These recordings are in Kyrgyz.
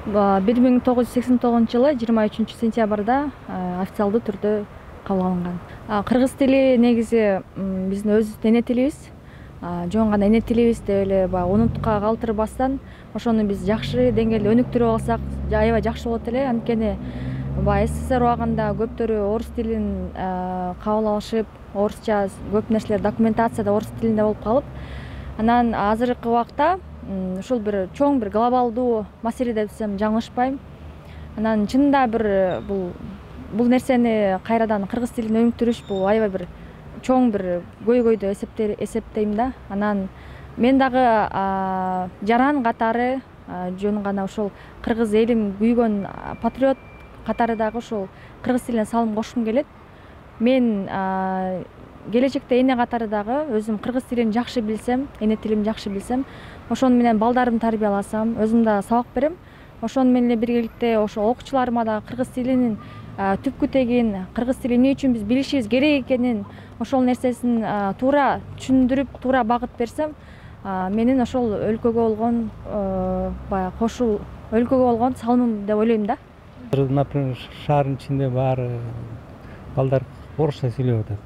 1989 жылы 23 сентябрда официалдуу түрдө кабыл алынган. Кыргыз тили негизи биздин өз эне тилибиз, жөн гана эне тилибиз деп эле баягы унутка калтырбастан ошону биз жакшы деңгээлде өнүктүрүп алсак аябай жакшы болот эле. Анткени СССР убагында көптөрү орус тилин кабыл алышып, орусча көп нерселер документацияда орус тилинде болуп калып, анан азыркы убакта ушул бир чоң бир глобалдуу маселе десем жаңылышпайм. Анан чынында бир бул нерсени кайрадан кыргыз тилин өнүктүрүш бул аябай бир чоң бир көйгөйдү эсептейм да. Анан мен дагы жаран катары жөн гана ошол кыргыз элим күйгөн патриот катары дагы ошол кыргыз тилине салым кошкум келет. Мен келечекте эне катары дагы өзүм кыргыз тилин жакшы билсем, эне тилимди жакшы билсем, ошону менен балдарымды тарбияласам, өзүм да сабак берем. Ошону менен биргеликте ошо окуучуларыма да кыргыз тилинин түпкү тегин, кыргыз тили эмне үчүн биз билишибиз керек экенин, ошол нерсесин туура түшүндүрүп, туура багыт берсем, менин ошол өлкөгө болгон баягы өлкөгө болгон салымым деп ойлойм да. Например, шаардын ичинде баары балдар орусча сүйлөп атат.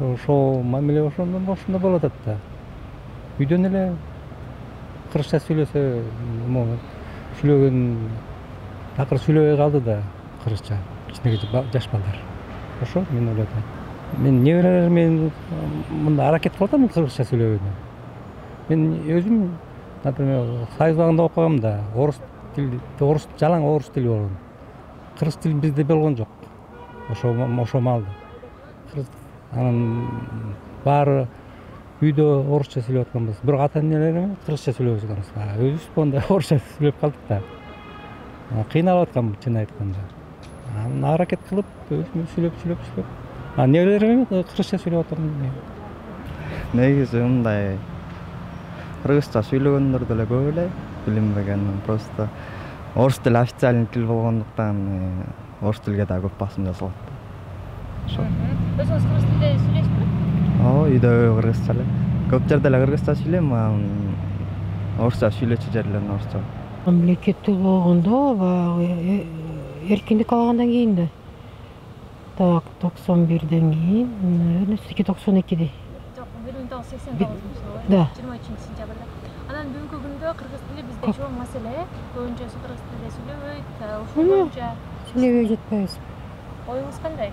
Ошол мамиле ошондо болуп атат да. Үйдөн эле кыргызча сүйлөсө, сүйлөгөн такыр сүйлөбөй калды да кыргызча кичинекей жаш балдар. Ошо мен ойлойм. Мен неберелерим мында аракет кылып атам кыргызча сүйлөгөнү. Мен өзүм, например, Союз убагында окугам да, жалаң орус тили болгон. Кыргыз тили бизде болгон жок. Ошо маалда. Анан баары үйдө орусча сүйлөп атканбыз. Бирок ата-энелерим кыргызча сүйлөп жатабыз. Өзүбүз монда орусча сүйлөп калдык да. Кыйналып аткам чын айтканда. Анан аракет кылып өзүм сүйлөп. Неберелерим кыргызча сүйлөп атам. Негизи мындай кыргызча сүйлөгөндөр деле көп эле, билинбеген. Просто орус тили официальный тил болгондуктан орус тилге да көп басым жасалат. Ошо. Өзүңүз кыргыз тилинде сүйлөйсүзбү? Үйдө кыргызча эле. Көп жерде эле кыргызча сүйлөйм, орусча сүйлөчү жерлерин орусча. Мамлекеттик болгондо баягы эркиндик алгандан кийин да. Так, 91-ден кийин, 92-92-де. Жок, 1989 жылы. Да. 23 сентябрда. Анан бүгүнкү күндө кыргыз тили бизде чоң маселе. Көбүнчөсү кыргыз тилинде сүйлөбөйт, ушул боюнча Сүйлөбөй жатпайбыз. оюңуз кандай?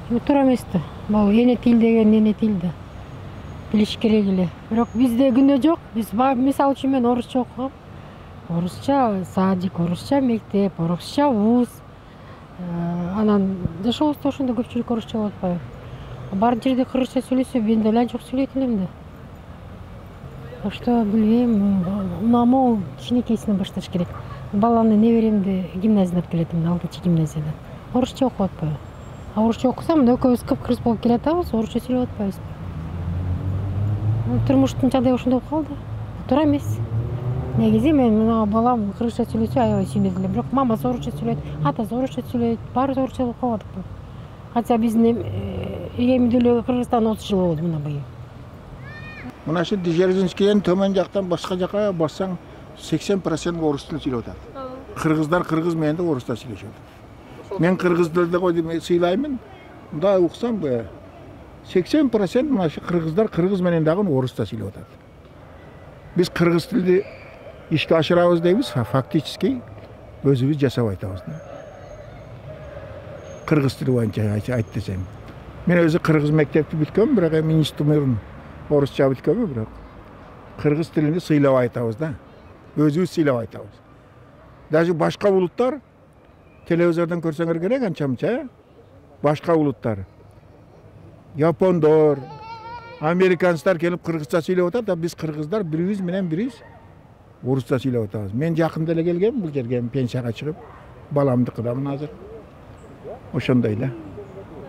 Туура эмес да. Бул эне тил деген эне тил да. Билиш керек эле. Бирок бизде күнөө жок. Биз мисалы үчүн мен орусча окугам. Орусча садик, орусча мектеп, орусча вуз. Анан жашообузда ошондо көпчүлүк орусча болуп атпайбы. Бар жерде кыргызча сүйлөсө, мен деле жок сүйлөйт элем да. Так что билбейм, унамоо кичинекейсинен башташ керек. Баланы неберемди гимназиядан алып келетим, 6-чы гимназиядан. Орусча окуп атпайбы. Орусча окусам, экөөбүз кыпкырыс болуп келатабыз, орусча сүйлөп атпайбыз. Турмуштун жагдайы ошондой болуп калды. Туура эмес. Негизи мен мына балам кыргызча сүйлөсө аябай сүйүнөт элем. Бирок мамасы орусча сүйлөйт, атасы орусча сүйлөйт, баары орусча болуп калдык. Хотя биздин эгеминдүүлүгү Кыргызстан 30 жыл болду мына быйыл. Мына шу Дзержинскийден төмөн жактан башка жака барсаң 80% орус тилин сүйлөп атат. Кыргыздар кыргыз менен да орусча сүйлөшөт. Мен кыргыз тилде койдум сыйлаймын. Мындай уксам 80% мына шу кыргыздар кыргыз менен дагы орусча сүйлөп атат. Биз кыргыз тилди ишке ашырабыз дейбиз, фактически өзүбүз жасап айтабыз. Кыргыз тили боюнча айт десем. Мен өзү кыргыз мектепти бүткөм, бирок эми институтун орусча бүткөм, бирок кыргыз тилинде сыйлап айтабыз да. Өзүбүз сыйлап айтабыз. Даже башка улуттар телевизордон көрсөңөр керек анча-мынча, башка улуттар. Япондор, американецтер келип кыргызча сүйлөп атат, биз кыргыздар бирибиз менен бирибиз орусча сүйлөп атабыз. Мен жакында эле келгем, бул жерге пенсияга чыгып, баламдыкыдамын азыр. Ошондой эле.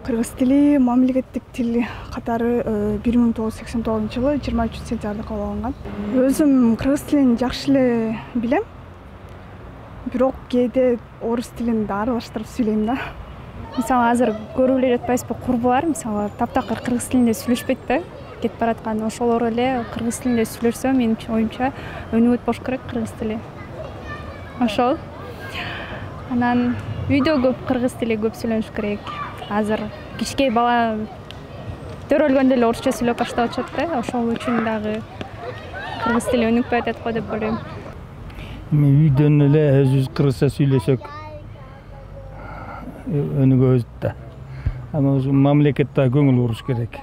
Кыргыз тили мамлекеттик тил катары 1989 жылы 23 сентябрда кабыл алынган. Өзүм кыргыз тилин жакшы эле билем. Бирок кээде орус тилин да аралаштырып сүйлөйм да. Мисалы азыр көрүп эле жатпайсызбы, курбулар мисалы таптакыр кыргыз тилинде сүйлөшпөйт да. Кетип бараткан ошолор эле кыргыз тилинде сүйлөшсө, менин оюмча өнүгөт болуш керек кыргыз тили. ошол. Анан үйдө көп кыргыз тили көп сүйлөнүш керек. Азыр кичке бала төрөлгөндө эле орусча сүйлөп баштап атышат да. Ошол үчүн дагы кыргыз тили өнүкпөй атат го деп ойлойм. Үйдөн эле өзүбүз кыргызча сүйлөсөк өнүгөбүз да. Ама мамлекетте көңүл буруш керек.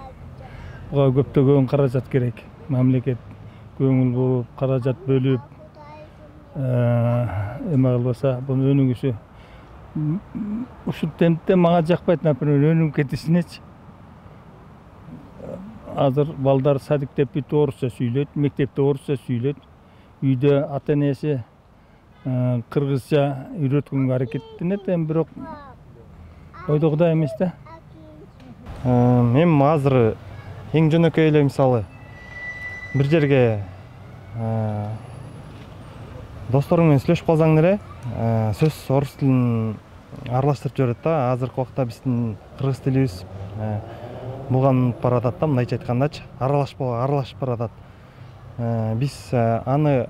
Буга көптөгөн каражат керек. Мамлекет көңүл буруп, каражат бөлүп, эме кылбаса, буну өнүгүшү ушул темпте мага жакпайт, например, өнүгүп кетишинечи. Азыр балдар садикте бүтүп орусча сүйлөйт, мектепте орусча сүйлөйт. Үйдө ата-энеси кыргызча үйрөткөнгө аракеттенет, эми бирок ойдогудай эмес да. Мен азыр эң жөнөкөй эле мисалы бир жерге досторуң менен сүйлөшүп калсаң эле сөз орус тилин аралаштырып жиберет да. Азыркы убакта биздин кыргыз тилибиз булганып баратат да, мындайча айткандачы, аралашып баратат. Биз аны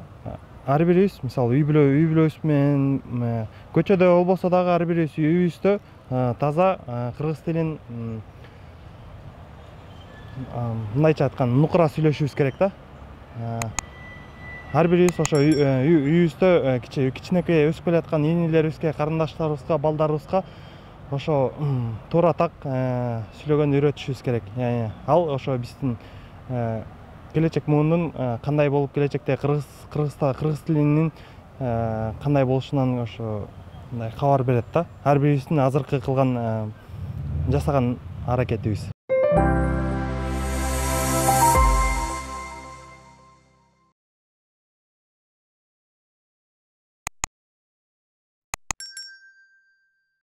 ар бирибиз, мисалы үй бүлөбүз менен көчөдө болбосо дагы ар бирибиз үйүбүздө таза кыргыз тилин мындайча айтканда нукура сүйлөшүбүз керек да. Ар бирибиз ошо үйүбүздө кичинекей өсүп келаткан инилерибизге, карындаштарыбызга, балдарыбызга ошо туура так сүйлөгөндү үйрөтүшүбүз керек. Ал ошо биздин келечек муундун кандай болуп келечекте кыргыз тилинин кандай болушунан ошо мындай кабар берет да. Ар бирибиздин азыркы кылган жасаган аракетибиз.